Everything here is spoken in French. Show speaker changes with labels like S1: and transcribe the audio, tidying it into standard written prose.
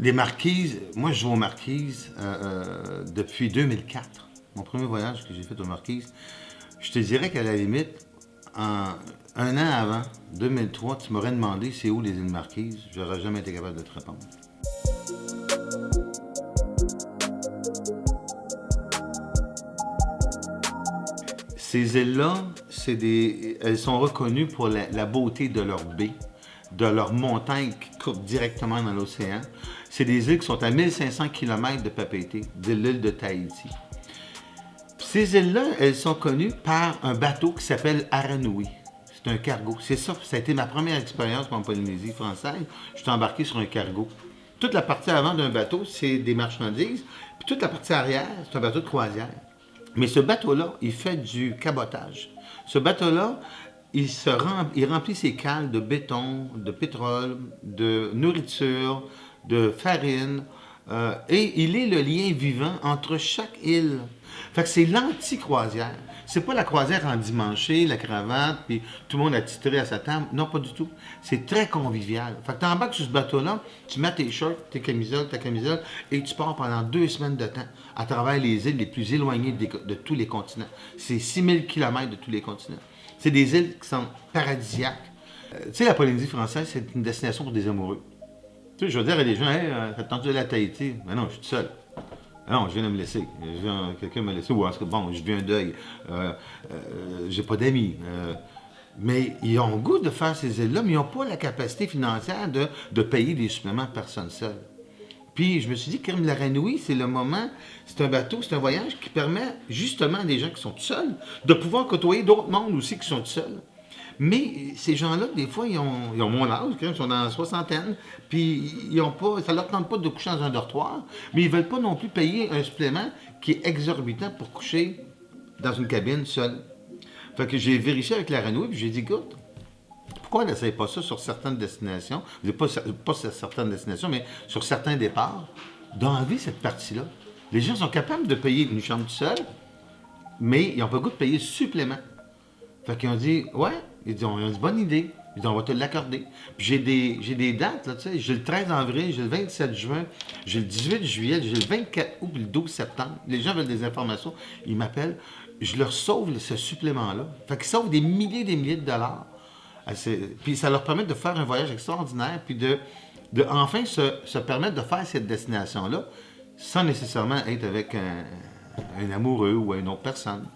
S1: Les marquises, moi je joue aux marquises depuis 2004. Mon premier voyage que j'ai fait aux marquises, je te dirais qu'à la limite, un an avant, 2003, tu m'aurais demandé c'est où les îles Marquises, j'aurais jamais été capable de te répondre. Ces îles-là, elles sont reconnues pour la beauté de leur baie, de leurs montagnes qui coupent directement dans l'océan. C'est des îles qui sont à 1500 km de Papeete, de l'île de Tahiti. Ces îles-là, elles sont connues par un bateau qui s'appelle Aranui. C'est un cargo. C'est ça, ça a été ma première expérience en Polynésie française. Je suis embarqué sur un cargo. Toute la partie avant d'un bateau, c'est des marchandises. Puis toute la partie arrière, c'est un bateau de croisière. Mais ce bateau-là, il fait du cabotage. Ce bateau-là, il remplit ses cales de béton, de pétrole, de nourriture, de farine, et il est le lien vivant entre chaque île. Fait que c'est l'anti-croisière. C'est pas la croisière endimanchée, la cravate, puis tout le monde attitré à sa table. Non, pas du tout. C'est très convivial. Fait que t'embarques sur ce bateau-là, tu mets tes shorts, tes camisoles, ta camisole, et tu pars pendant 2 semaines de temps à travers les îles les plus éloignées de tous les continents. C'est 6000 km de tous les continents. C'est des îles qui sont paradisiaques. Tu sais, la Polynésie française, c'est une destination pour des amoureux. Tu sais, je veux dire à des gens, hey, t'as tendu de la Tahiti? Mais non, je suis tout seul. Non, je viens de me laisser. Quelqu'un m'a laissé. Ou bon, je vis un deuil. J'ai pas d'amis. Mais ils ont le goût de faire ces îles-là, mais ils n'ont pas la capacité financière de payer des suppléments de personnes seules. Puis je me suis dit, comme la Ranui, c'est le moment, c'est un bateau, c'est un voyage qui permet justement à des gens qui sont tout seuls de pouvoir côtoyer d'autres mondes aussi qui sont tout seuls. Mais ces gens-là, des fois, ils ont mon âge, quand même, ils sont dans la soixantaine, puis ils ont pas, ça leur tente pas de coucher dans un dortoir, mais ils veulent pas non plus payer un supplément qui est exorbitant pour coucher dans une cabine seule. Fait que j'ai vérifié avec la Renault, puis j'ai dit, écoute, pourquoi on n'essaye pas ça sur certaines destinations, pas sur certaines destinations, mais sur certains départs, d'enlever cette partie-là. Les gens sont capables de payer une chambre seule, mais ils n'ont pas le goût de payer supplément. Fait qu'ils ont dit, ouais, ils ont dit, bonne idée. Ils ont dit, on va te l'accorder. Puis j'ai des dates, là, tu sais. J'ai le 13 avril, j'ai le 27 juin, j'ai le 18 juillet, j'ai le 24 août, puis le 12 septembre. Les gens veulent des informations, ils m'appellent. Je leur sauve ce supplément-là. Fait qu'ils sauvent des milliers de dollars. Puis ça leur permet de faire un voyage extraordinaire, puis de enfin se permettre de faire cette destination-là sans nécessairement être avec un amoureux ou une autre personne.